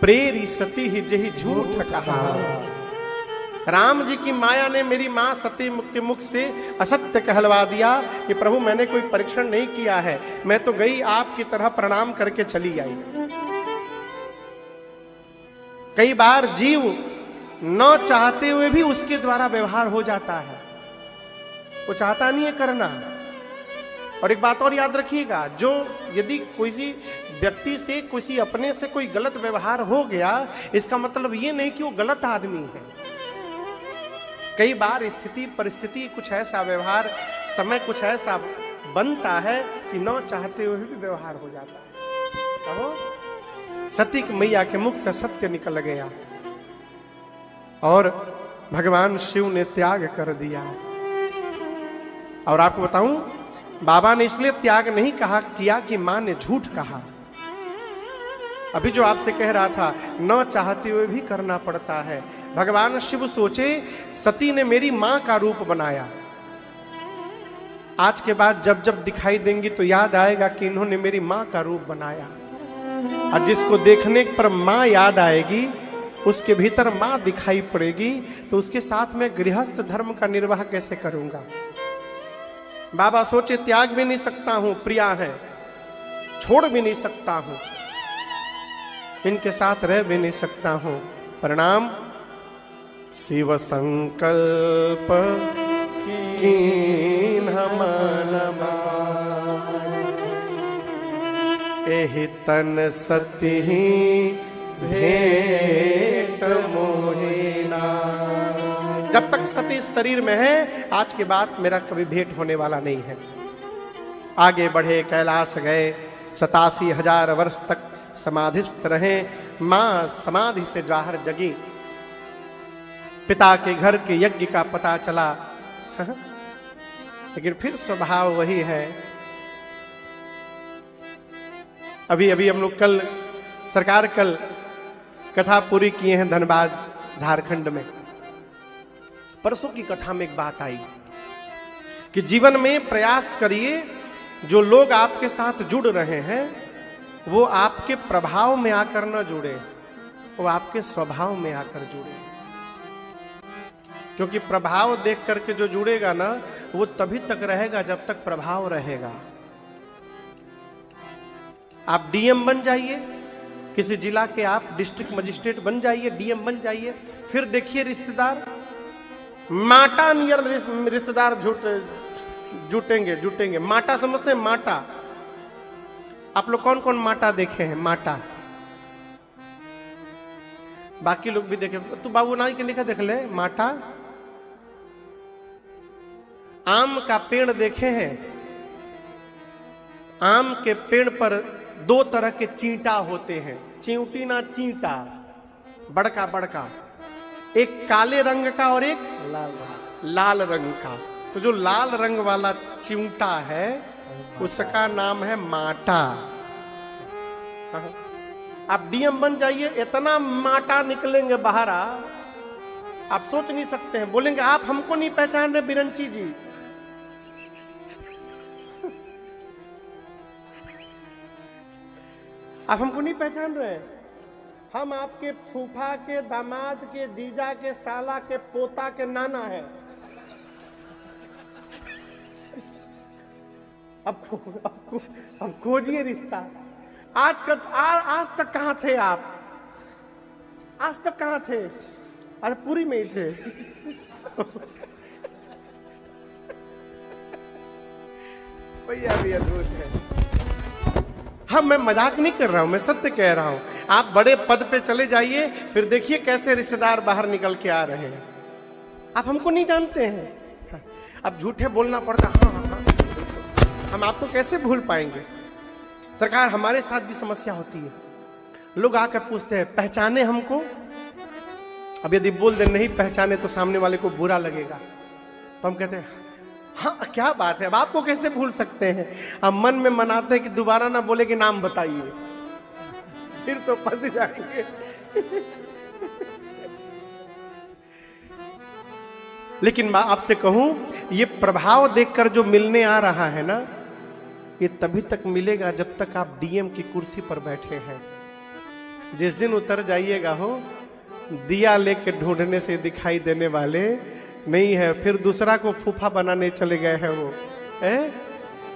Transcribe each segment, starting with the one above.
Prairie सती ही जही झूठ कहा। राम जी की माया ने मेरी मां सती के मुख से असत्य कहलवा दिया कि प्रभु मैंने कोई परीक्षण नहीं किया है, मैं तो गई आपकी तरह प्रणाम करके चली आई। कई बार जीव न चाहते हुए भी उसके द्वारा व्यवहार हो जाता है, वो चाहता नहीं है करना। और एक बात और याद रखिएगा, जो यदि किसी व्यक्ति से किसी अपने से कोई गलत व्यवहार हो गया, इसका मतलब ये नहीं कि वो गलत आदमी है। कई बार स्थिति परिस्थिति कुछ ऐसा व्यवहार समय कुछ ऐसा बनता है कि न चाहते हुए भी व्यवहार हो जाता है। कहो सती की मैया के मुख से सत्य निकल गया और भगवान शिव ने त्याग कर दिया। और आपको बताऊं, बाबा ने इसलिए त्याग नहीं कहा किया कि मां ने झूठ कहा। अभी जो आपसे कह रहा था, न चाहते हुए भी करना पड़ता है। भगवान शिव सोचे सती ने मेरी मां का रूप बनाया, आज के बाद जब जब दिखाई देंगी तो याद आएगा कि इन्होंने मेरी मां का रूप बनाया। और जिसको देखने पर मां याद आएगी, उसके भीतर मां दिखाई पड़ेगी, तो उसके साथ में गृहस्थ धर्म का निर्वाह कैसे करूंगा। बाबा सोचे त्याग भी नहीं सकता हूं, प्रिया है, छोड़ भी नहीं सकता हूं, इनके साथ रह भी नहीं सकता हूं। परिणाम शिव संकल्प कीन्ह मन एहि तन सती भेंट मोहिना। जब तक सती शरीर में है, आज के बाद मेरा कभी भेंट होने वाला नहीं है। आगे बढ़े, कैलाश गए, 87,000 वर्ष तक समाधिस्थ रहे। मां समाधि से बाहर जगी, पिता के घर के यज्ञ का पता चला, लेकिन फिर स्वभाव वही है। अभी अभी हम लोग सरकार कल कथा पूरी किए हैं धनबाद झारखंड में। परसों की कथा में एक बात आई कि जीवन में प्रयास करिए, जो लोग आपके साथ जुड़ रहे हैं वो आपके प्रभाव में आकर न जुड़े, वो आपके स्वभाव में आकर जुड़े। क्योंकि प्रभाव देख करके जो जुड़ेगा ना, वो तभी तक रहेगा जब तक प्रभाव रहेगा। आप डीएम बन जाइए, किसी जिला के आप डिस्ट्रिक्ट मजिस्ट्रेट बन जाइए, डीएम बन जाइए, फिर देखिए रिश्तेदार माटा नियर रिश्तेदार जुटेंगे। माटा समझते हैं? माटा आप लोग कौन कौन माटा देखे हैं? माटा बाकी लोग भी देखे, तू बाबू नाई के लिखा देख ले। माटा आम का पेड़ देखे हैं? आम के पेड़ पर 2 तरह के चींटा होते हैं, चिंटी ना चींटा, बड़का बड़का, एक काले रंग का और एक लाल रंग का। तो जो लाल रंग वाला चिंटा है उसका नाम है माटा। आप डीएम बन जाइए, इतना माटा निकलेंगे बाहर, आप सोच नहीं सकते हैं। बोलेंगे आप हमको नहीं पहचान रहे बिरंची जी, आप हमको नहीं पहचान रहे, हम आपके फूफा के, दामाद के, जीजा के, साला के, पोता के नाना है। अब खोजिए रिश्ता। आज तक कहां थे आप? आज तक कहां थे? अरे पूरी में ही थे। भैया भी अद्भुत है। मैं मजाक नहीं कर रहा हूं, मैं सत्य कह रहा हूं। आप बड़े पद पे चले जाइए, फिर देखिए कैसे रिश्तेदार बाहर निकल के आ रहे हैं। आप हमको नहीं जानते हैं, अब झूठे बोलना पड़ता। हाँ, हम आपको कैसे भूल पाएंगे? सरकार हमारे साथ भी समस्या होती है, लोग आकर पूछते हैं पहचाने हमको? अब यदि बोल दे नहीं पहचाने तो सामने वाले को बुरा लगेगा, तो हम कहते हैं हाँ क्या बात है, अब आपको कैसे भूल सकते हैं। हम मन में मनाते हैं कि दोबारा ना बोले कि नाम बताइए, फिर तो फंस जाएंगे। लेकिन मैं आपसे कहूं, ये प्रभाव देखकर जो मिलने आ रहा है ना, ये तभी तक मिलेगा जब तक आप डीएम की कुर्सी पर बैठे हैं। जिस दिन उतर जाइएगा हो, दिया लेके ढूंढने से दिखाई देने वाले नहीं है, फिर दूसरा को फूफा बनाने चले गए हैं वो है।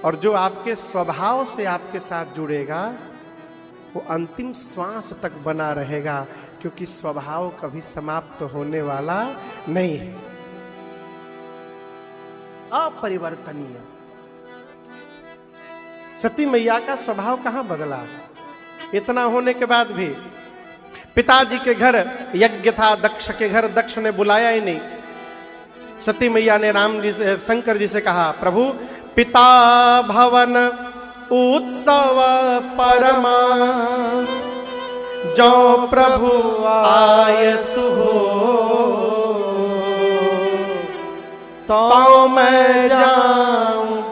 और जो आपके स्वभाव से आपके साथ जुड़ेगा वो अंतिम श्वास तक बना रहेगा, क्योंकि स्वभाव कभी समाप्त होने वाला नहीं है, अपरिवर्तनीय। सती मैया का स्वभाव कहां बदला? इतना होने के बाद भी पिताजी के घर यज्ञ था, दक्ष के घर, दक्ष ने बुलाया ही नहीं। सती मैया ने राम जी से, शंकर जी से कहा, प्रभु पिता भवन उत्सव परमा, जो प्रभु आयसु हो, तो मैं जाऊं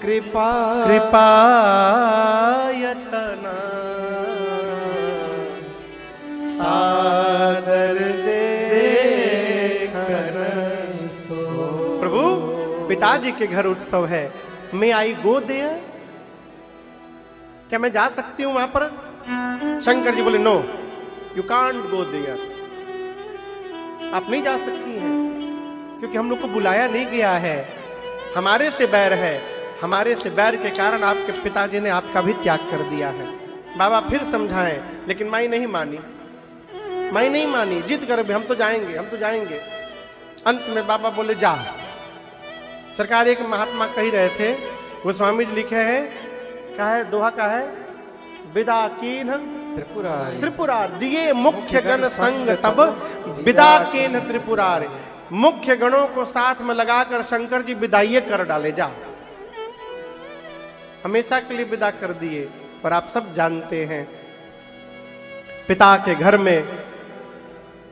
कृपा यतना, सादर देखकर सो। प्रभु पिताजी के घर उत्सव है, मैं आई गो देयर, क्या मैं जा सकती हूं वहां पर? शंकर जी बोले no, you can't go there, आप नहीं जा सकती हैं, क्योंकि हम लोग को बुलाया नहीं गया है, हमारे से बैर है, हमारे से बैर के कारण आपके पिताजी ने आपका भी त्याग कर दिया है। बाबा फिर समझाएं, लेकिन माई नहीं मानी, माई नहीं मानी, जिद कर, हम तो जाएंगे, हम तो जाएंगे। अंत में बाबा बोले जा। सरकार एक महात्मा कह रहे थे, वो स्वामी जी लिखे हैं, क्या है दोहा का है, विदा कीन त्रिपुरार दिए मुख्य गण संग तब विदा कीन त्रिपुरार। मुख्य गणों को साथ में लगाकर शंकर जी विदाई कर डाले, जा, हमेशा के लिए विदा कर दिए। पर आप सब जानते हैं पिता के घर में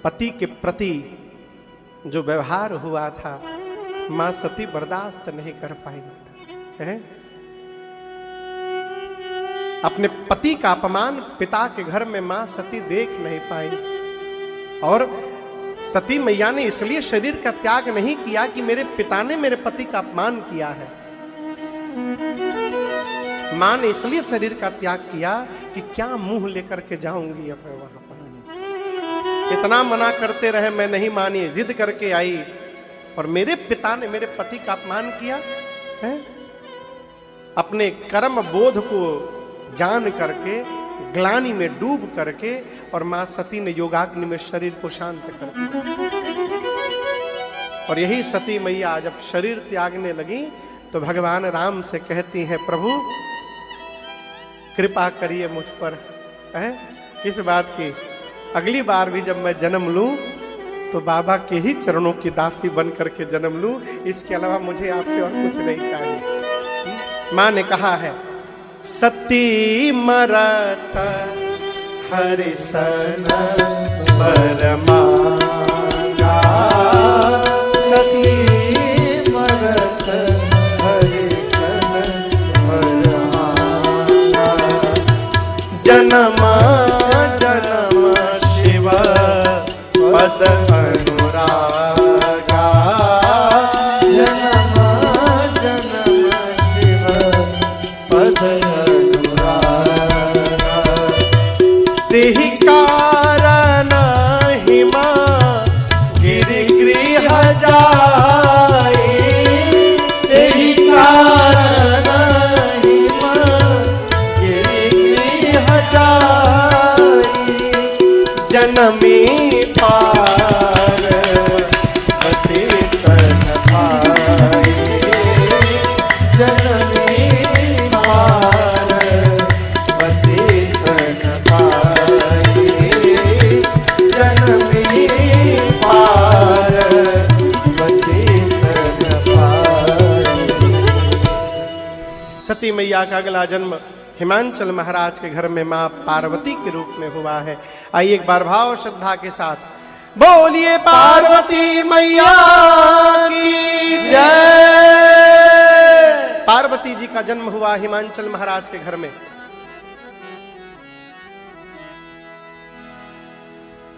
पति के प्रति जो व्यवहार हुआ था, मां सती बर्दाश्त नहीं कर पाई है? अपने पति का अपमान पिता के घर में मां सती देख नहीं पाई, और सती मैया ने इसलिए शरीर का त्याग नहीं किया कि मेरे पिता ने मेरे पति का अपमान किया है। मां ने इसलिए शरीर का त्याग किया कि क्या मुंह लेकर के जाऊंगी अब मैं वहां पर। इतना मना करते रहे, मैं नहीं मानी, जिद करके आई, और मेरे पिता ने मेरे पति का अपमान किया है। अपने कर्म बोध को जान करके, ग्लानि में डूब करके, और मां सती ने योगाग्नि में शरीर को शांत कर दिया। और यही सती मैया जब शरीर त्यागने लगी तो भगवान राम से कहती हैं, प्रभु कृपा करिए मुझ पर, है किस बात की? अगली बार भी जब मैं जन्म लूं तो बाबा के ही चरणों की दासी बन करके जन्म लूं, इसके अलावा मुझे आपसे और कुछ नहीं चाहिए। मां ने कहा है, सती मरत हरिसन परमांगा, सती मरत हरिसन परमांगा, जन्म जन्म शिव पद अनुरागा, जन्म जन्म शिव पद अनुरागा, तेहि कारण हिमा गिरिगृह जाए, तेहि कारण हिमा गिरिगृह जाए, जनमी पार अतीत न पाए, जनमी पार अतीत न पाए, जनमी पार अतीत न पाए। सती मैया का अगला जन्म हिमांचल महाराज के घर में मां पार्वती के रूप में हुआ है। आइए एक बार भाव श्रद्धा के साथ बोलिए पार्वती मैया की जय। पार्वती जी का जन्म हुआ हिमांचल महाराज के घर में।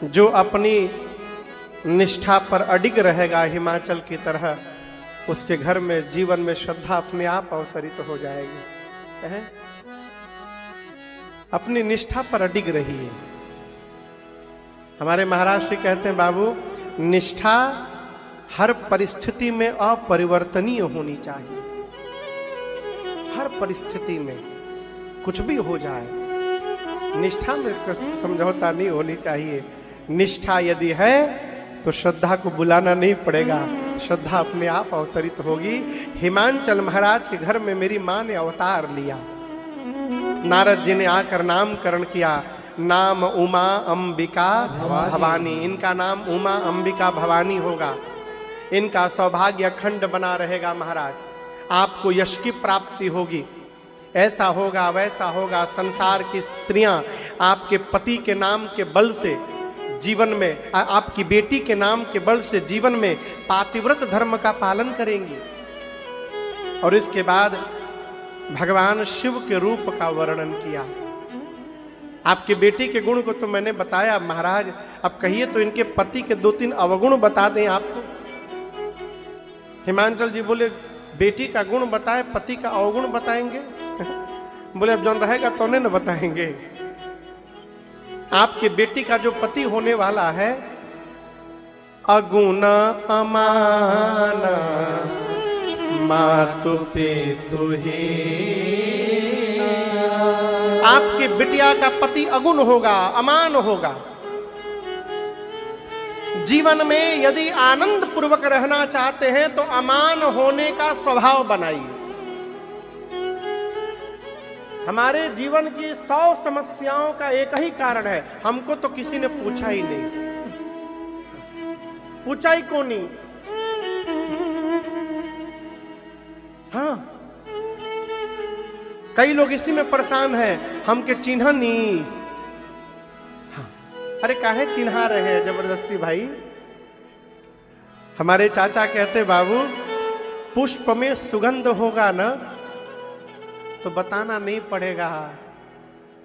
जो अपनी निष्ठा पर अडिग रहेगा हिमाचल की तरह, उसके घर में जीवन में श्रद्धा अपने आप अवतरित हो जाएगी। अपनी निष्ठा पर अडिग रहिए। हमारे महाराज श्री कहते हैं बाबू, निष्ठा हर परिस्थिति में अपरिवर्तनीय होनी चाहिए। हर परिस्थिति में कुछ भी हो जाए, निष्ठा में समझौता नहीं होनी चाहिए। निष्ठा यदि है तो श्रद्धा को बुलाना नहीं पड़ेगा, श्रद्धा अपने आप अवतरित होगी। हिमांचल महाराज के घर में मेरी माँ ने अवतार लिया। नारद जी ने आकर नामकरण किया, नाम उमा अंबिका भवानी। इनका नाम उमा अंबिका भवानी होगा। इनका सौभाग्य अखंड बना रहेगा महाराज। आपको यश की प्राप्ति होगी, ऐसा होगा वैसा होगा। संसार की स्त्रियां आपके पति के नाम के बल से जीवन में, आपकी बेटी के नाम के बल से जीवन में पातिव्रत धर्म का पालन करेंगी। और इसके बाद भगवान शिव के रूप का वर्णन किया। आपकी बेटी के गुण को तो मैंने बताया महाराज, अब कहिए तो इनके पति के 2-3 अवगुण बता दें आपको। हिमांचल जी बोले, बेटी का गुण बताए, पति का अवगुण बताएंगे? बोले अब जौन रहेगा तो उन्हें न बताएंगे। आपके बेटी का जो पति होने वाला है, अगुण अमाना मातु पितु ही। आपके बिटिया का पति अगुण होगा, अमान होगा। जीवन में यदि आनंद पूर्वक रहना चाहते हैं तो अमान होने का स्वभाव बनाइए। हमारे जीवन की 100 समस्याओं का एक ही कारण है, हमको तो किसी ने पूछा ही नहीं। पूछा ही कौन नहीं? हाँ, कई लोग इसी में परेशान हैं, हमके चिन्ह नहीं। हाँ, अरे काहे चिन्हा रहे हैं जबरदस्ती भाई? हमारे चाचा कहते, बाबू पुष्प में सुगंध होगा ना तो बताना नहीं पड़ेगा।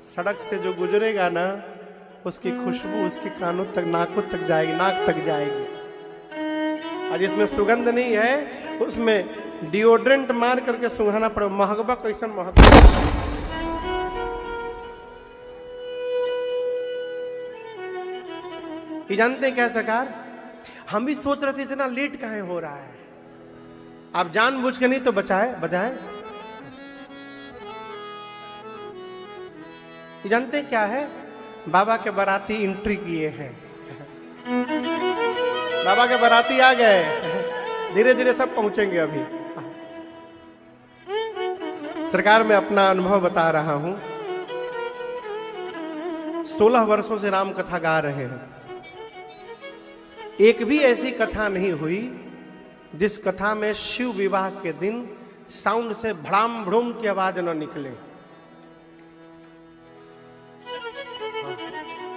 सड़क से जो गुजरेगा ना, उसकी खुशबू उसके कानों तक, नाकों तक जाएगी, नाक तक जाएगी। और जिसमें सुगंध नहीं है उसमें डिओड्रेंट मार करके सुंघाना पड़ेगा। महकबा कैसा महकबा। ये जानते हैं क्या सरकार, हम भी सोच रहे थे इतना लेट काहे हो रहा है। आप जानबूझ के नहीं तो बजाए। जानते क्या है, बाबा के बाराती एंट्री किए हैं। बाबा के बाराती आ गए, धीरे धीरे सब पहुंचेंगे। अभी सरकार में अपना अनुभव बता रहा हूं। 16 वर्षों से राम कथा गा रहे हैं, एक भी ऐसी कथा नहीं हुई जिस कथा में शिव विवाह के दिन साउंड से भड़ाम भड़ूम की आवाज न निकले।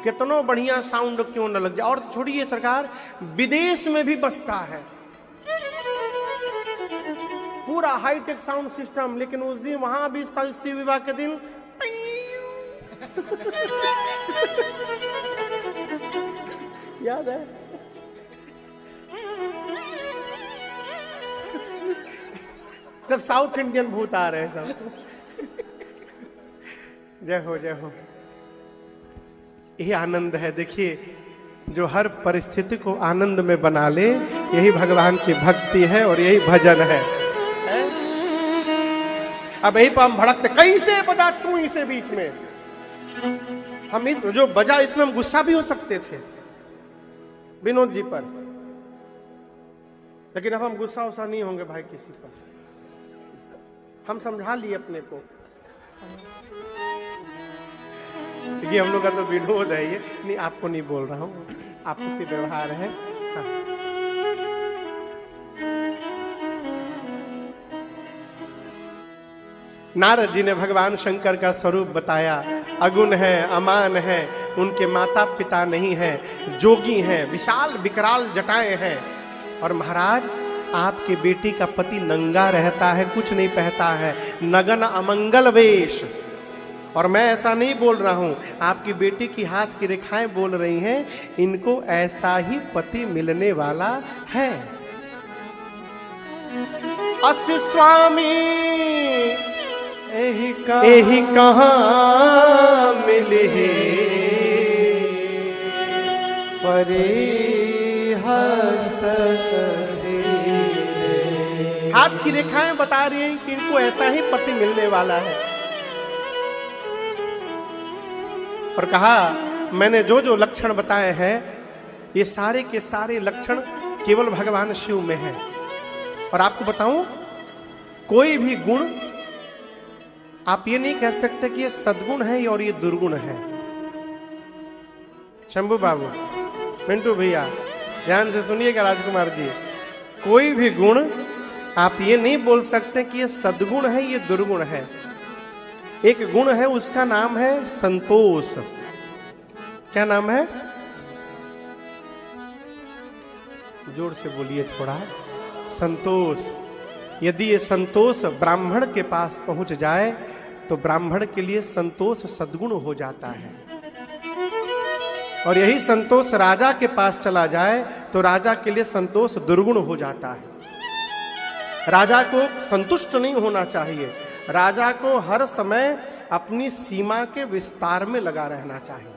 कितनो बढ़िया साउंड क्यों न लग जाए। और छोड़िए सरकार, विदेश में भी बसता है पूरा हाईटेक साउंड सिस्टम, लेकिन उस दिन वहां भी शिव विवाह के दिन याद है? सब साउथ इंडियन भूत आ रहे हैं सब। जय हो, जय हो। यही आनंद है। देखिए, जो हर परिस्थिति को आनंद में बना ले, यही भगवान की भक्ति है और यही भजन है। अब यही पर हम भड़कते, कैसे बजा चुई से बीच में। हम इस जो बजा इसमें हम गुस्सा भी हो सकते थे विनोद जी पर, लेकिन अब हम गुस्सा उस्सा नहीं होंगे भाई किसी पर। हम समझा लिए अपने को। ये हम लोग का तो विनोद है, ये नहीं, आपको नहीं बोल रहा हूं, आपसी व्यवहार है। हाँ। नारद जी ने भगवान शंकर का स्वरूप बताया। अगुण है, अमान है, उनके माता पिता नहीं है, जोगी हैं, विशाल विकराल जटाएं हैं। और महाराज, आपके बेटी का पति नंगा रहता है, कुछ नहीं पहनता है, नगन अमंगल वेश। और मैं ऐसा नहीं बोल रहा हूं, आपकी बेटी की हाथ की रेखाएं बोल रही हैं, इनको ऐसा ही पति मिलने वाला है। अस्य स्वामी एही कहाँ मिले, परे हस्त हाथ की रेखाएं बता रही हैं कि इनको ऐसा ही पति मिलने वाला है। और कहा मैंने जो जो लक्षण बताए हैं ये सारे के सारे लक्षण केवल भगवान शिव में हैं। और आपको बताऊं कोई भी गुण आप ये नहीं कह सकते कि ये सद्गुण है और ये दुर्गुण है। शंभू बाबू, मिंटू भैया, ध्यान से सुनिएगा राजकुमार जी, कोई भी गुण आप ये नहीं बोल सकते कि ये सद्गुण है ये दुर्गुण है। एक गुण है उसका नाम है संतोष। क्या नाम है? जोर से बोलिए थोड़ा। संतोष। यदि ये संतोष ब्राह्मण के पास पहुंच जाए तो ब्राह्मण के लिए संतोष सद्गुण हो जाता है। और यही संतोष राजा के पास चला जाए तो राजा के लिए संतोष दुर्गुण हो जाता है। राजा को संतुष्ट नहीं होना चाहिए, राजा को हर समय अपनी सीमा के विस्तार में लगा रहना चाहिए।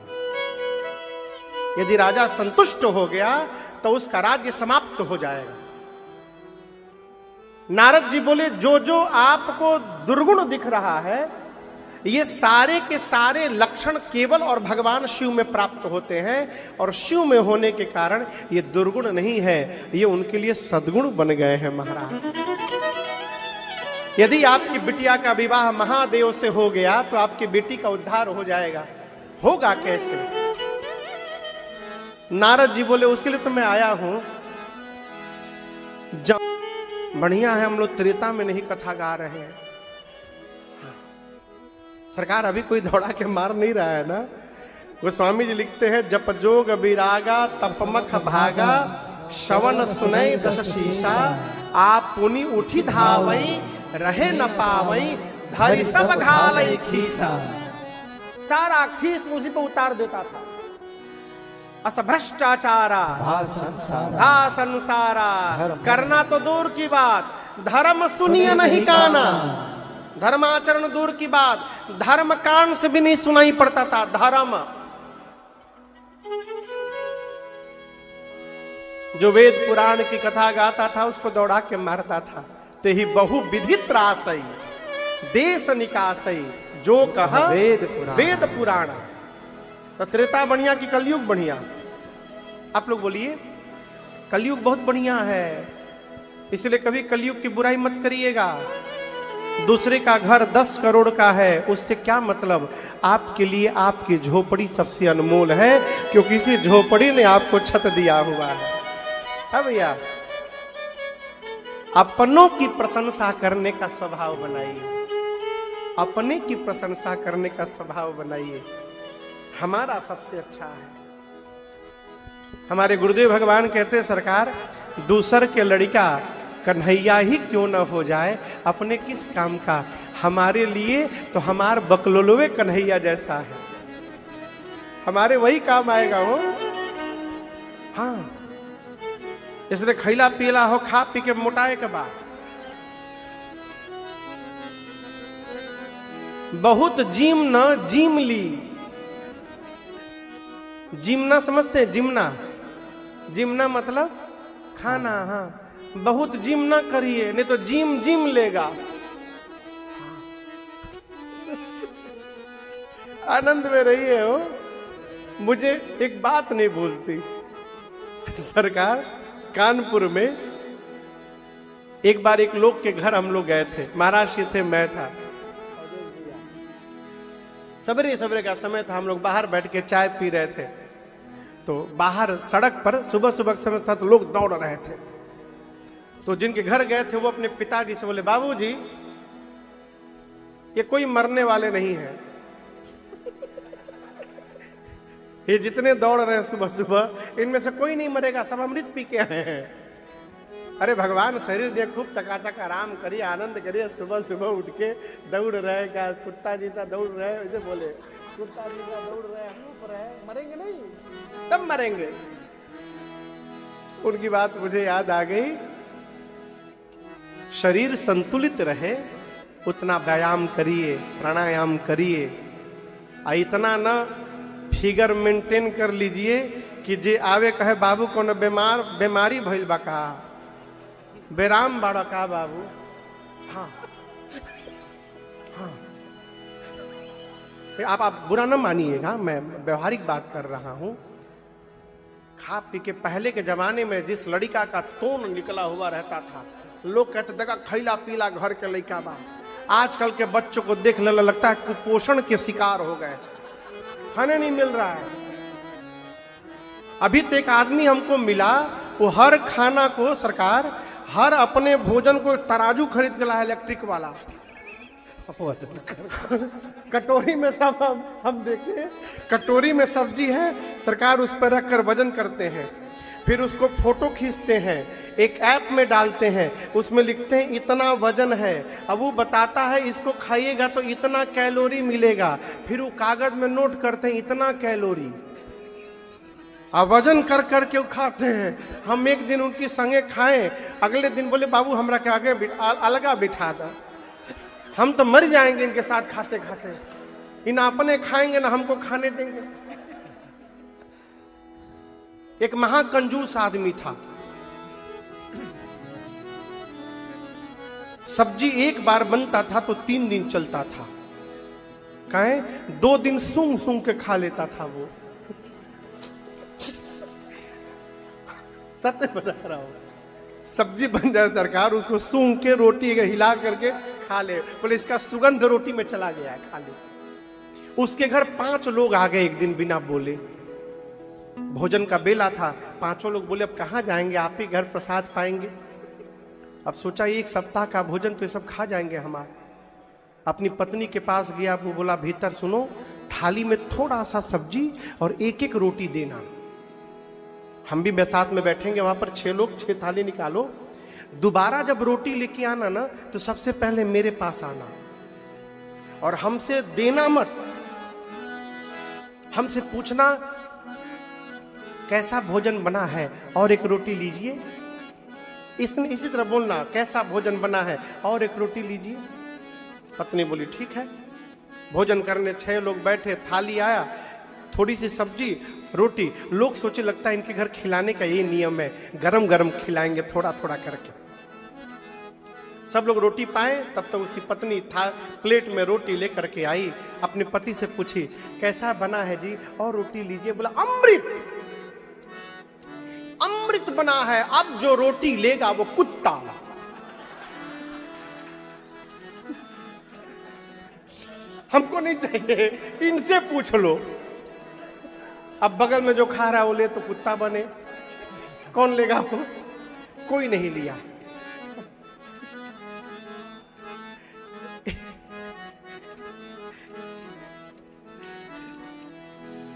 यदि राजा संतुष्ट हो गया तो उसका राज्य समाप्त हो जाएगा। नारद जी बोले जो जो आपको दुर्गुण दिख रहा है ये सारे के सारे लक्षण केवल और भगवान शिव में प्राप्त होते हैं, और शिव में होने के कारण ये दुर्गुण नहीं है, ये उनके लिए सद्गुण बन गए हैं महाराज। यदि आपकी बिटिया का विवाह महादेव से हो गया तो आपकी बेटी का उद्धार हो जाएगा। होगा कैसे? नारद जी बोले उसी लिए तो मैं आया हूं। जब बढ़िया है हम लोग त्रेता में नहीं कथा गा रहे हैं। सरकार अभी कोई दौड़ा के मार नहीं रहा है ना। गोस्वामी जी लिखते हैं जप जोग विरागा तपमख भागा श्रवण सुनई दश शीशा आप पुनि उठी धावई रहे न पावई धरी सब घालई खीसा। सारा खीस उसी पे उतार देता था। अस भ्रष्टाचारा हा संसारा, करना तो दूर की बात धर्म सुनिए नहीं काना। धर्माचरण दूर की बात, धर्म कान से भी नहीं सुनाई पड़ता था। धर्म जो वेद पुराण की कथा गाता था उसको दौड़ा के मारता था। ते ही बहु विधित रासई देश निकासई जो कहा वेद पुराण। तो त्रेता बढ़िया कि कलयुग बढ़िया? आप लोग बोलिए। कलयुग बहुत बढ़िया है, इसलिए कभी कलयुग की बुराई मत करिएगा। दूसरे का घर 10 करोड़ का है, उससे क्या मतलब? आपके लिए आपकी झोपड़ी सबसे अनमोल है, क्योंकि इसी झोपड़ी ने आपको छत दिया हुआ है। हाँ भैया, अपनों की प्रशंसा करने का स्वभाव बनाइए। अपने की प्रशंसा करने का स्वभाव बनाइए। हमारा सबसे अच्छा है। हमारे गुरुदेव भगवान कहते हैं सरकार दूसर के लड़का कन्हैया ही क्यों न हो जाए, अपने किस काम का। हमारे लिए तो हमार बकलोलवे कन्हैया जैसा है, हमारे वही काम आएगा वो। हाँ, इसलिए खैला पीला हो, खा पी के मोटाए के बाद बहुत जिम न जिम ली। जिमना समझते हैं? जिमना, जिमना मतलब खाना। हाँ, बहुत जिम ना करिए नहीं तो जिम जिम लेगा। आनंद में रहिए हो। मुझे एक बात नहीं भूलती सरकार, कानपुर में एक बार एक लोग के घर हम लोग गए थे। महाराष्ट्र थे, मैं था। सवेरे सवेरे का समय था, हम लोग बाहर बैठ के चाय पी रहे थे। तो बाहर सड़क पर सुबह सुबह का समय था तो लोग दौड़ रहे थे। तो जिनके घर गए थे वो अपने पिताजी से बोले बाबूजी ये कोई मरने वाले नहीं है, ये जितने दौड़ रहे हैं सुबह सुबह इनमें से कोई नहीं मरेगा, सब अमृत पी के आए हैं। अरे भगवान शरीर दे, खूब चकाचक आराम करिए, आनंद करिए। सुबह सुबह उठ के दौड़ रहे, क्या कुत्ता जीता दौड़ रहे, वैसे बोले कुत्ता जीता दौड़ रहे, हम ऊपर है, मरेंगे नहीं, तब मरेंगे। उनकी बात मुझे याद आ गई। शरीर संतुलित रहे उतना व्यायाम करिए, प्राणायाम करिए। इतना ना फिगर मेंटेन कर लीजिए कि जे आवे कहे बाबू कोनो बीमारी भइल बा का, बेराम बाड़ा का बाबू। हाँ हाँ, आप बुरा न मानिएगा, मैं व्यवहारिक बात कर रहा हूं। खा पी के पहले के जमाने में जिस लड़का का तोन निकला हुआ रहता था, लोग कहते देखा खैला पीला घर के लड़का बा। आजकल के बच्चों को देख लगता है कुपोषण के शिकार हो गए, खाने नहीं मिल रहा है। अभी तो एक आदमी हमको मिला, वो हर खाना को सरकार हर अपने भोजन को तराजू खरीद के लाया, इलेक्ट्रिक वाला कटोरी में सब हम देखे, कटोरी में सब्जी है, सरकार उस पर रखकर वजन करते हैं, फिर उसको फोटो खींचते हैं, एक ऐप में डालते हैं, उसमें लिखते हैं इतना वजन है। अब वो बताता है इसको खाइएगा तो इतना कैलोरी मिलेगा, फिर वो कागज में नोट करते हैं इतना कैलोरी, अब वजन कर कर के खाते हैं। हम एक दिन उनकी संगे खाएं, अगले दिन बोले बाबू हमरा के आगे अलगा बिठा दो, हम तो मर जाएंगे इनके साथ खाते खाते, इन अपने खाएंगे ना हमको खाने देंगे। एक महाकंजूस आदमी था, सब्जी एक बार बनता था तो 3 दिन चलता था, कहें 2 दिन सूंघ सूंघ के खा लेता था वो। सत्य बता रहा हूं, सब्जी बन जाए सरकार उसको सूंघ के रोटी हिला करके खा ले, बोले इसका सुगंध रोटी में चला गया है, खा ले। उसके घर 5 लोग आ गए एक दिन बिना बोले, भोजन का बेला था, 5 लोग बोले अब कहाँ जाएंगे, आप ही घर प्रसाद पाएंगे। अब सोचा 1 सप्ताह का भोजन तो ये सब खा जाएंगे हमारे। अपनी पत्नी के पास गया, वो बोला भीतर सुनो, थाली में थोड़ा सा सब्जी और 1-1 रोटी देना, हम भी साथ में बैठेंगे वहां पर, 6 लोग 6 थाली निकालो, दोबारा जब रोटी लेके आना ना तो सबसे पहले मेरे पास आना और हमसे देना मत, हमसे पूछना कैसा भोजन बना है और 1 रोटी लीजिए। इसी तरह बोलना कैसा भोजन बना है और 1 रोटी लीजिए। पत्नी बोली ठीक है। भोजन करने 6 लोग बैठे, थाली आया, थोड़ी सी सब्जी रोटी, लोग सोचे लगता है इनके घर खिलाने का ये नियम है, गरम गरम खिलाएंगे थोड़ा थोड़ा करके। सब लोग रोटी पाए, तब तक उसकी पत्नी प्लेट में रोटी लेकर के आई, अपने पति से पूछी कैसा बना है जी और रोटी लीजिए। बोला अमृत, अमृत बना है, अब जो रोटी लेगा वो कुत्ता। हमको नहीं चाहिए, इनसे पूछ लो। अब बगल में जो खा रहा है वो ले तो कुत्ता बने, कौन लेगा वो? कोई नहीं लिया।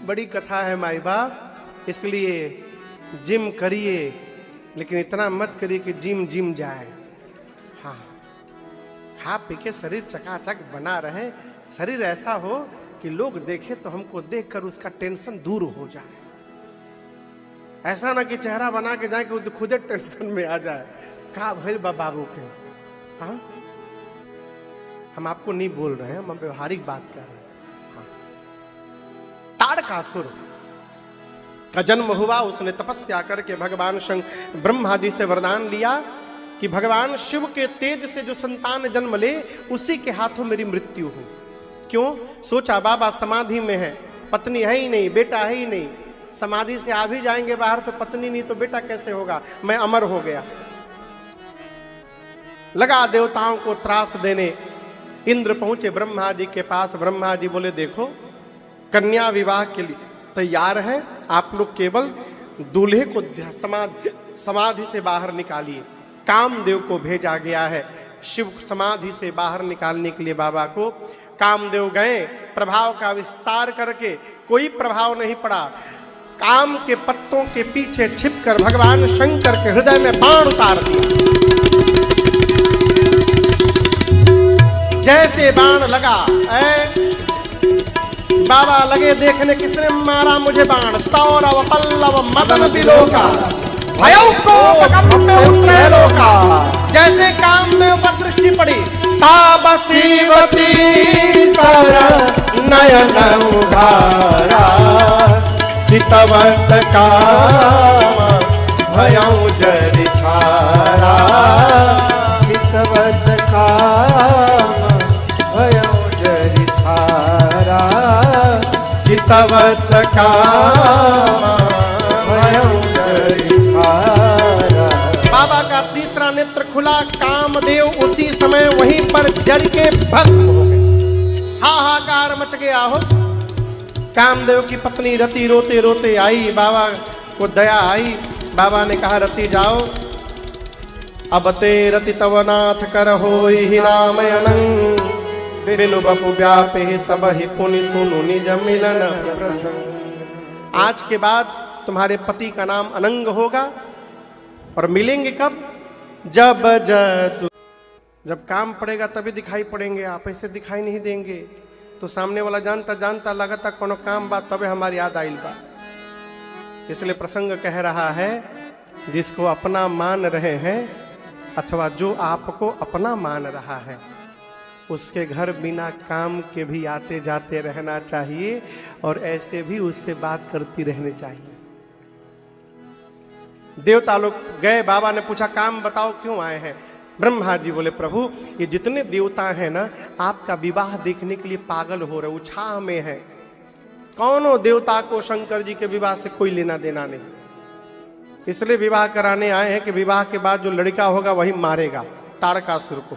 बड़ी कथा है माई बाप, इसलिए जिम करिए, लेकिन इतना मत करिए कि जिम जाए। हाँ, खा पी के शरीर चकाचक बना रहे, शरीर ऐसा हो कि लोग देखे तो हमको देखकर उसका टेंशन दूर हो जाए। ऐसा ना कि चेहरा बना के जाए कि खुद टेंशन में आ जाए, कहा भाई बाबू के। हाँ, हम आपको नहीं बोल रहे हैं, हम व्यवहारिक बात कर रहे हैं। हाँ। ताड़कासुर का जन्म हुआ, उसने तपस्या करके भगवान शंकर ब्रह्मा जी से वरदान लिया कि भगवान शिव के तेज से जो संतान जन्म ले उसी के हाथों मेरी मृत्यु हो। क्यों? सोचा बाबा समाधि में है, पत्नी है ही नहीं, बेटा है ही नहीं, समाधि से आ भी जाएंगे बाहर तो पत्नी नहीं तो बेटा कैसे होगा, मैं अमर हो गया। लगा देवताओं को त्रास देने, इंद्र पहुंचे ब्रह्मा जी के पास। ब्रह्मा जी बोले देखो कन्या विवाह के लिए तैयार है, आप लोग केवल दूल्हे को समाधि से बाहर निकालिए। कामदेव को भेजा गया है शिव समाधि से बाहर निकालने के लिए बाबा को। कामदेव गए, प्रभाव का विस्तार करके कोई प्रभाव नहीं पड़ा। काम के पत्तों के पीछे छिपकर भगवान शंकर के हृदय में बाण उतार दिया। जैसे बाण लगा, बाबा लगे देखने किसने मारा मुझे बाण, सौरव पल्लव मदन बिलोका भयौ को त्रैलोका। जैसे कामदेव पर दृष्टि पड़ी, ताबसीवती सर नयन उधारा, चितवत काम भयउ जरि छारा। चितवत काम भयउ जरि छारा। चितवत काम भयउ जरि छारा। बाबा का तीसरा नेत्र खुला, कामदेव उसी समय वहीं पर जल के भस्म हो गए। हाहाकार मच गया हो। कामदेव की पत्नी रति रोते रोते आई, बाबा को दया आई। बाबा ने कहा रति जाओ, अब ते रति तव नाथ कर होई ही नाम अनंग। बिनु बपु व्यापे सब ही पुनि सुनु निज मिलन प्रसंग। आज के बाद तुम्हारे पति का नाम अनंग होगा। और मिलेंगे कब? जब काम पड़ेगा तभी दिखाई पड़ेंगे, आप ऐसे दिखाई नहीं देंगे। तो सामने वाला जानता जानता लगता कोनो काम बात तबे हमारी याद आइल बा। इसलिए प्रसंग कह रहा है, जिसको अपना मान रहे हैं अथवा जो आपको अपना मान रहा है, उसके घर बिना काम के भी आते जाते रहना चाहिए और ऐसे भी उससे बात करती रहनी चाहिए। देवता लोग गए, बाबा ने पूछा काम बताओ क्यों आए हैं? ब्रह्मा जी बोले प्रभु ये जितने देवता हैं ना, आपका विवाह देखने के लिए पागल हो रहे, उत्साह में है। कौनों देवता को शंकर जी के विवाह से कोई लेना देना नहीं, इसलिए विवाह कराने आए हैं कि विवाह के बाद जो लड़का होगा वही मारेगा तारकासुर को।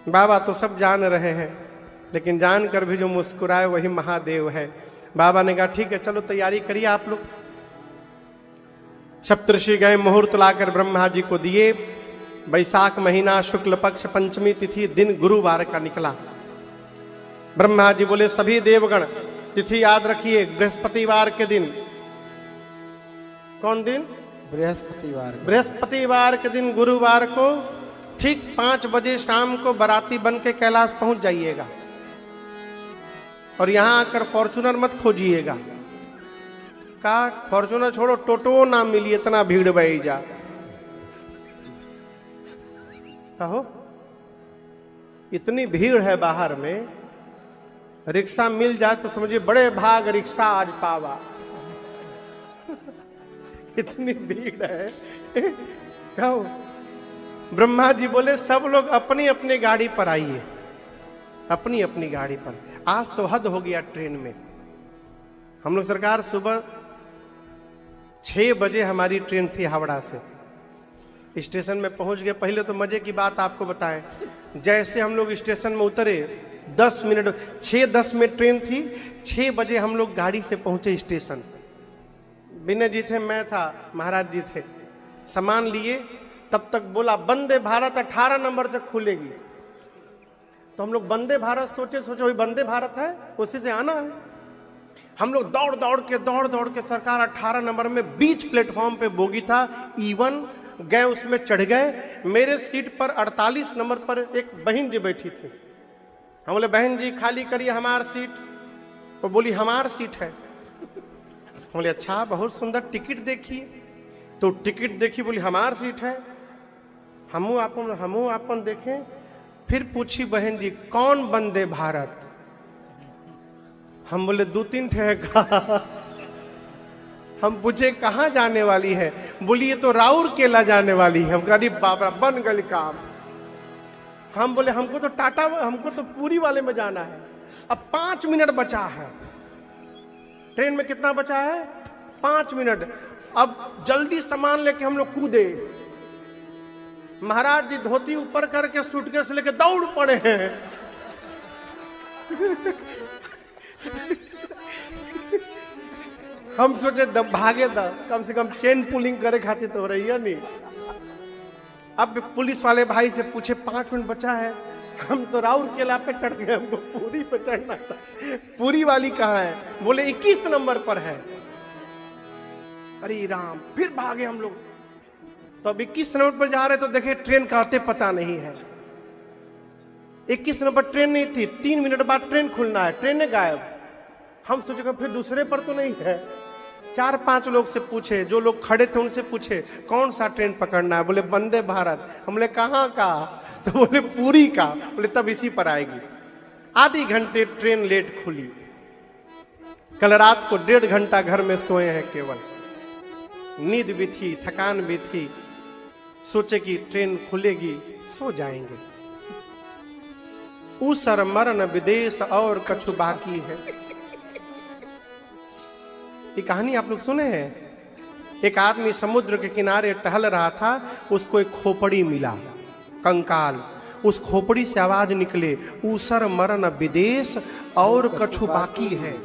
बाबा तो सब जान रहे हैं, लेकिन जानकर भी जो मुस्कुराए वही महादेव है। बाबा ने कहा ठीक है चलो तैयारी करिए आप लोग। सप्तऋषि गए, मुहूर्त लाकर ब्रह्मा जी को दिए। वैशाख महीना शुक्ल पक्ष पंचमी तिथि दिन गुरुवार का निकला। ब्रह्मा जी बोले सभी देवगण तिथि याद रखिए, बृहस्पतिवार के दिन। कौन दिन? बृहस्पतिवार। बृहस्पतिवार के दिन गुरुवार को ठीक 5 बजे शाम को बाराती बन के कैलाश पहुंच जाइएगा। और यहां आकर फॉर्चूनर मत खोजिएगा। का फॉर्चूनर छोड़ो, टोटो ना मिली, इतना भीड़ बही जा। कहो इतनी भीड़ है बाहर में, रिक्शा मिल जाए तो समझिए बड़े भाग रिक्शा आज पावा। इतनी भीड़ है। कहो ब्रह्मा जी बोले सब लोग अपनी अपनी गाड़ी पर आइए, अपनी अपनी गाड़ी पर। आज तो हद हो गया ट्रेन में। हम लोग सरकार सुबह 6 बजे हमारी ट्रेन थी हावड़ा से, स्टेशन में पहुंच गए। पहले तो मजे की बात आपको बताएं, जैसे हम लोग स्टेशन में उतरे 10 मिनट 6:10 में ट्रेन थी, 6 बजे हम लोग गाड़ी से पहुंचे स्टेशन। विनय जी थे, मैं था, महाराज जी थे। सामान लिए, तब तक बोला वंदे भारत 18 नंबर से खुलेगी। तो हम लोग वंदे भारत सोचे वही वंदे भारत है, उसी से आना है। हम लोग दौड़ दौड़ के सरकार 18 नंबर में बीच प्लेटफॉर्म पे बोगी था, E1 गए, उसमें चढ़ गए। मेरे सीट पर 48 नंबर पर एक बहन जी बैठी थी। हम बोले बहन जी खाली करिए हमार सीट। वो बोली हमार सीट है। हम बोले अच्छा बहुत सुंदर, टिकट देखिए। तो टिकट देखी, बोली हमार सीट है। हमू अपन देखें। फिर पूछी बहन जी कौन वंदे भारत? हम बोले 2-3 ठेका। हम पूछे कहाँ जाने वाली है? बोली ये तो राउर केला जाने वाली है। हम कहा बाबा बन गई काम। हम बोले हमको तो टाटा, हमको तो पूरी वाले में जाना है। अब 5 मिनट बचा है ट्रेन में। कितना बचा है? 5 मिनट। अब जल्दी सामान लेके हम लोग कूदे। महाराज जी धोती ऊपर करके सूटकेस लेके दौड़ पड़े हैं। हम सोचे भागे दा, कम से कम चेन पुलिंग करे खातिर तो हो रही है नहीं। अब पुलिस वाले भाई से पूछे 5 मिनट बचा है। हम तो राउर केला पे चढ़ गए, हमको पूरी पे चढ़ना था। पूरी वाली कहाँ है? बोले 21 नंबर पर है। अरे राम, फिर भागे हम लोग। तो अब 21 नंबर पर जा रहे तो देखे ट्रेन का आते पता नहीं है। 21 नंबर ट्रेन नहीं थी। 3 मिनट बाद ट्रेन खुलना है, ट्रेन गायब। हम सोचे फिर दूसरे पर तो नहीं है। 4-5 लोग से पूछे, जो लोग खड़े थे उनसे पूछे कौन सा ट्रेन पकड़ना है? बोले वंदे भारत। हमने कहाँ का? तो बोले पूरी का। बोले तब इसी पर आएगी। आधी घंटे ट्रेन लेट खुली। कल रात को 1.5 घंटा घर में सोए हैं केवल, नींद भी थी, थकान भी थी, सोचे कि ट्रेन खुलेगी, सो जाएंगे। ऊसर मरण विदेश और कछु बाकी है। ये कहानी आप लोग सुने हैं? एक आदमी समुद्र के किनारे टहल रहा था, उसको एक खोपड़ी मिला, कंकाल। उस खोपड़ी से आवाज निकले, ऊसर मरण विदेश और कछु बाकी है।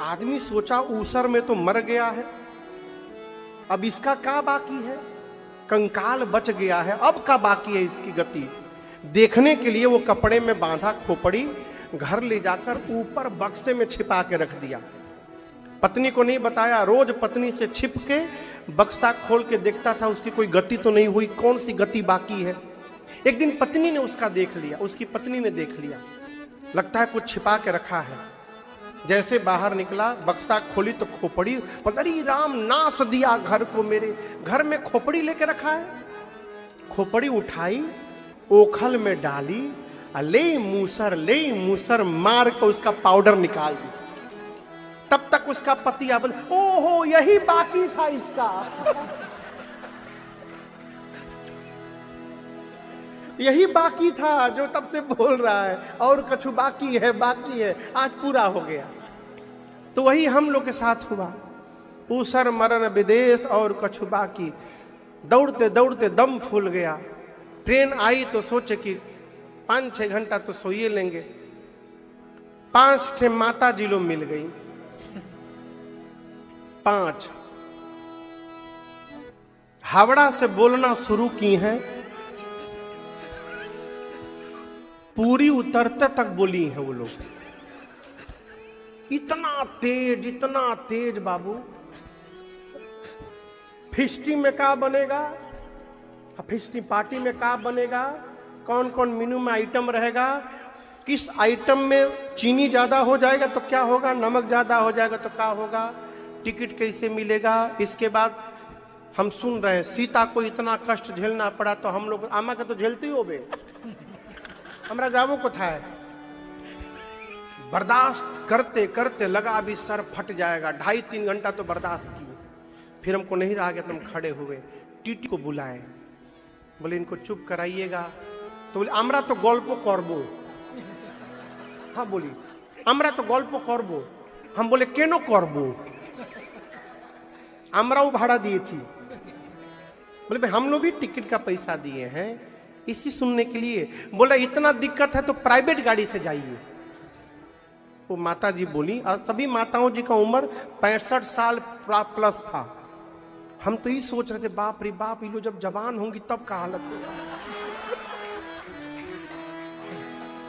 आदमी सोचा ऊसर में तो मर गया है, अब इसका क्या बाकी है? कंकाल बच गया है, अब का बाकी है इसकी गति? देखने के लिए वो कपड़े में बांधा खोपड़ी घर ले जाकर ऊपर बक्से में छिपा के रख दिया। पत्नी को नहीं बताया। रोज पत्नी से छिप के बक्सा खोल के देखता था, उसकी कोई गति तो नहीं हुई, कौन सी गति बाकी है। एक दिन पत्नी ने उसका देख लिया, उसकी पत्नी ने देख लिया, लगता है कुछ छिपा के रखा है। जैसे बाहर निकला, बक्सा खोली तो खोपड़ी, पता नहीं राम नाश दिया घर को, मेरे घर में खोपड़ी लेके रखा है। खोपड़ी उठाई, ओखल में डाली, ले मूसर मार के उसका पाउडर निकाल दी। तब तक उसका पति अब, ओहो यही बाकी था इसका। यही बाकी था जो तब से बोल रहा है, और कछु बाकी है, बाकी है, आज पूरा हो गया। तो वही हम लोग के साथ हुआ। ऊसर मरण विदेश और कछु बाकी। दौड़ते दौड़ते दम फूल गया। ट्रेन आई तो सोचे कि 5-6 घंटा तो सोइए लेंगे। 5 माता जी लोग मिल गई। 5 हावड़ा से बोलना शुरू की हैं, पूरी उतरते तक बोली हैं वो लोग। इतना तेज बाबू। फिस्टी में क्या बनेगा, फिस्टी पार्टी में क्या बनेगा, कौन कौन मेनू में आइटम रहेगा, किस आइटम में चीनी ज्यादा हो जाएगा तो क्या होगा, नमक ज्यादा हो जाएगा तो क्या होगा, टिकट कैसे मिलेगा। इसके बाद हम सुन रहे हैं सीता को इतना कष्ट झेलना पड़ा, तो हम लोग आमा का तो झेलते ही हो बे, हमरा जावो को था। बर्दाश्त करते करते लगा अभी सर फट जाएगा। 2.5-3 घंटा तो बर्दाश्त किए, फिर हमको नहीं रहा गया, तुम खड़े हुए, टीटी को बुलाए, बोले इनको चुप कराइएगा। तो बोले আমরা तो गल्प करबो। हाँ बोली আমরা तो गल्प करबो। हम बोले केनो करबो, আমরাও भाड़ा दिए थी। बोले भाई हम लोग भी टिकट का पैसा दिए हैं इसी सुनने के लिए। बोला इतना दिक्कत है तो प्राइवेट गाड़ी से जाइए। वो माता जी बोली, और सभी माताओं जी का उम्र 65 साल प्लस था। हम तो ये सोच रहे थे बाप रे बाप, ये लोग जब जवान होंगी तब का हालत होगा।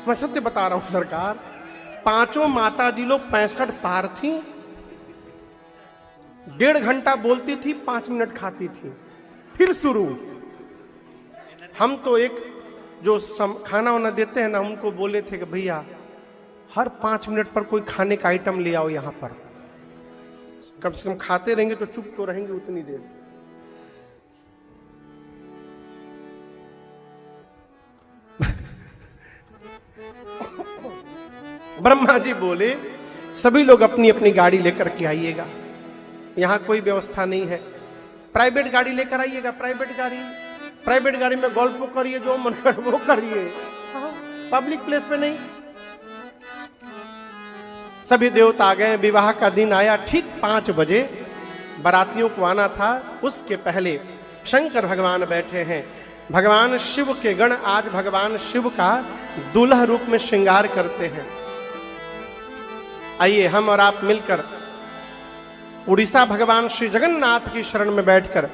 मैं सत्य बता रहा हूं सरकार, 5 माता जी लोग 65 पार थी। 1.5 घंटा बोलती थी, 5 मिनट खाती थी, फिर शुरू। हम तो एक जो खाना वाना देते हैं ना, उनको बोले थे कि भैया हर 5 मिनट पर कोई खाने का आइटम ले आओ यहाँ पर, कम से कम खाते रहेंगे तो चुप तो रहेंगे उतनी देर। ब्रह्मा जी बोले सभी लोग अपनी अपनी गाड़ी लेकर के आइएगा, यहाँ कोई व्यवस्था नहीं है, प्राइवेट गाड़ी लेकर आइएगा। प्राइवेट गाड़ी में गल्प करिए, जो मन कर वो करिए, पब्लिक प्लेस पे नहीं। सभी देवता आ गए। विवाह का दिन आया, ठीक 5 बजे बारातियों को आना था। उसके पहले शंकर भगवान बैठे हैं। भगवान शिव के गण आज भगवान शिव का दूल्हा रूप में श्रृंगार करते हैं। आइए हम और आप मिलकर उड़ीसा भगवान श्री जगन्नाथ की शरण में बैठकर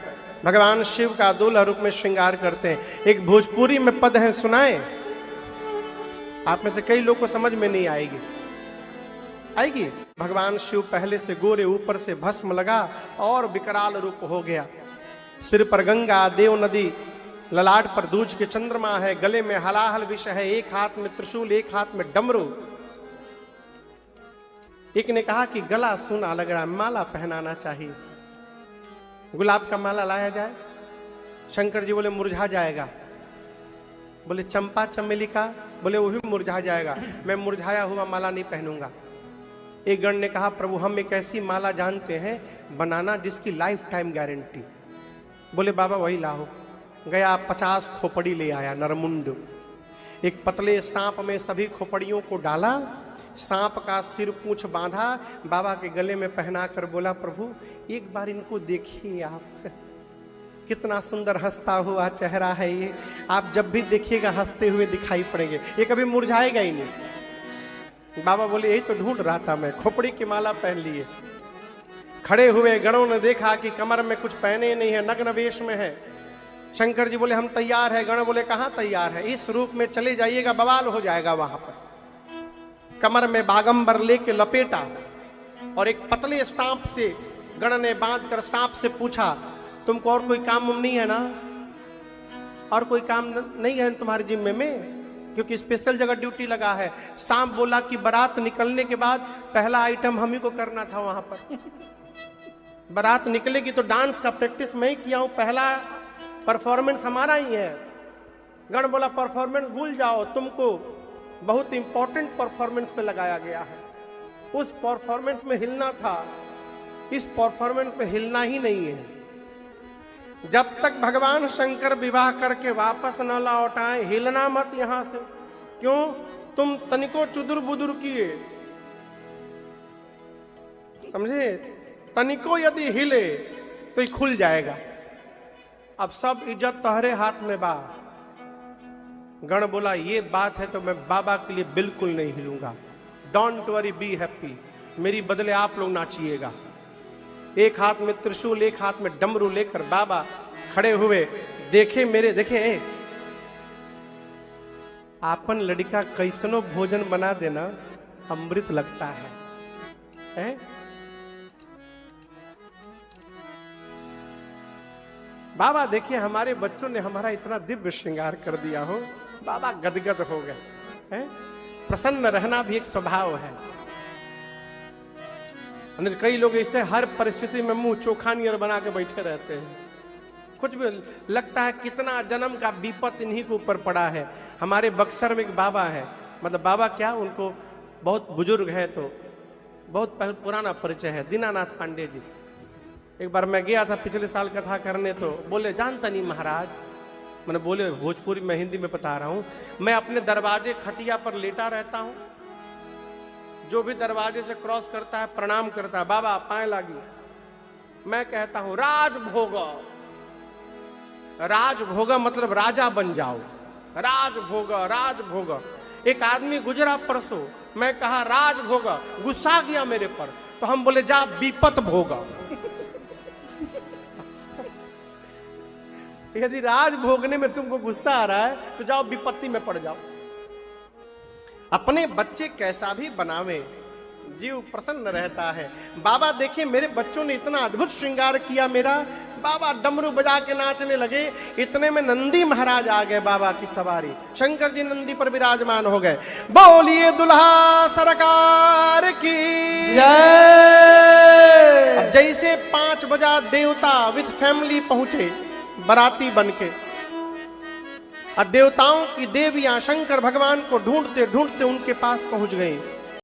भगवान शिव का दूल्हा रूप में श्रृंगार करते हैं। एक भोजपुरी में पद है, सुनाए। आप में से कई लोग को समझ में नहीं आएगी। भगवान शिव पहले से गोरे, ऊपर से भस्म लगा और विकराल रूप हो गया। सिर पर गंगा देव नदी, ललाट पर दूज के चंद्रमा है, गले में हलाहल विष है, एक हाथ में त्रिशूल, एक हाथ में डमरू। एक ने कहा कि गला सुना लग रहा है, माला पहनाना चाहिए। गुलाब का माला लाया जाए। शंकर जी बोले मुरझा जाएगा। बोले चंपा चमेली का, बोले वो भी मुरझा जाएगा। मैं मुरझाया हुआ माला नहीं पहनूंगा। एक गण ने कहा प्रभु हम एक ऐसी माला जानते हैं बनाना जिसकी लाइफ टाइम गारंटी। बोले बाबा वही लाओ। गया 50 खोपड़ी ले आया नरमुंड। एक पतले सांप में सभी खोपड़ियों को डाला, सांप का सिर पूंछ बांधा, बाबा के गले में पहना कर बोला प्रभु एक बार इनको देखिए आप, कितना सुंदर हंसता हुआ चेहरा है ये, आप जब भी देखिएगा हंसते हुए दिखाई पड़ेंगे, ये कभी मुरझाएगा ही नहीं। बाबा बोले यही तो ढूंढ रहा था मैं, खोपड़ी की माला पहन लिए। खड़े हुए गणों ने देखा कि कमर में कुछ पहने नहीं है, नग्न वेश में है। शंकर जी बोले हम तैयार है। गण बोले कहां तैयार है, इस रूप में चले जाइएगा बवाल हो जाएगा वहां पर। कमर में बागंबर लेके लपेटा और एक पतले सांप से गण ने बांध कर सांप से पूछा तुमको और कोई काम नहीं है ना, और कोई काम नहीं है तुम्हारे जिम्मे में, क्योंकि स्पेशल जगह ड्यूटी लगा है। सांप बोला कि बारात निकलने के बाद पहला आइटम हम ही को करना था वहां पर। बारात निकलेगी तो डांस का प्रैक्टिस मैं ही किया हूं, पहला परफॉर्मेंस हमारा ही है। गण बोला परफॉर्मेंस भूल जाओ, तुमको बहुत इंपॉर्टेंट परफॉर्मेंस पे लगाया गया है, उस परफॉर्मेंस में हिलना था, इस परफॉर्मेंस में हिलना ही नहीं है। जब तक भगवान शंकर विवाह करके वापस न लौट आए हिलना मत यहां से। क्यों? तुम तनिको चुदुर बुदुर किए, समझे, तनिको यदि हिले तो ये खुल जाएगा। अब सब इज्जत तोहरे हाथ में बा। गण बोला ये बात है तो मैं बाबा के लिए बिल्कुल नहीं हिलूंगा। डोंट वरी बी हैप्पी, मेरी बदले आप लोग नाचिएगा। एक हाथ में त्रिशूल एक हाथ में डमरू लेकर बाबा खड़े हुए। देखे मेरे, देखे आपन लड़का कैसनो भोजन बना देना अमृत लगता है? बाबा देखिए हमारे बच्चों ने हमारा इतना दिव्य श्रृंगार कर दिया हो, बाबा गदगद हो गए हैं। प्रसन्न रहना भी एक स्वभाव है। कई लोग इसे हर परिस्थिति में मुंह चोखा नियर बना के बैठे रहते हैं, कुछ भी लगता है कितना जन्म का विपत इन्हीं के ऊपर पड़ा है। हमारे बक्सर में एक बाबा है, मतलब बाबा क्या, उनको बहुत बुजुर्ग है तो बहुत पुराना परिचय है, दीनानाथ पांडे जी। एक बार मैं गया था पिछले साल कथा करने, तो बोले जानता नहीं महाराज, मैंने बोले भोजपुरी में हिंदी में बता रहा हूं, मैं अपने दरवाजे खटिया पर लेटा रहता हूं, जो भी दरवाजे से क्रॉस करता है प्रणाम करता है, बाबा पाए लागी। मैं कहता हूं राजभोगा, राजभोगा मतलब राजा बन जाओ, राजभोगा राजभोगा। एक आदमी गुजरा परसों, मैं कहा राजभोगा, गुस्सा गया मेरे पर, तो हम बोले जा विपत भोगा। यदि राज भोगने में तुमको गुस्सा आ रहा है तो जाओ विपत्ति में पड़ जाओ। अपने बच्चे कैसा भी बनावे जीव प्रसन्न रहता है। बाबा देखिए मेरे बच्चों ने इतना अद्भुत श्रृंगार किया मेरा, बाबा डमरू बजा के नाचने लगे। इतने में नंदी महाराज आ गए बाबा की सवारी, शंकर जी नंदी पर विराजमान हो गए। बोलिए दुल्हा सरकार की जय। अब जैसे 5 बजा देवता विद फैमिली पहुंचे बराती बनके, और देवताओं की देवियां शंकर भगवान को ढूंढते ढूंढते उनके पास पहुंच गई।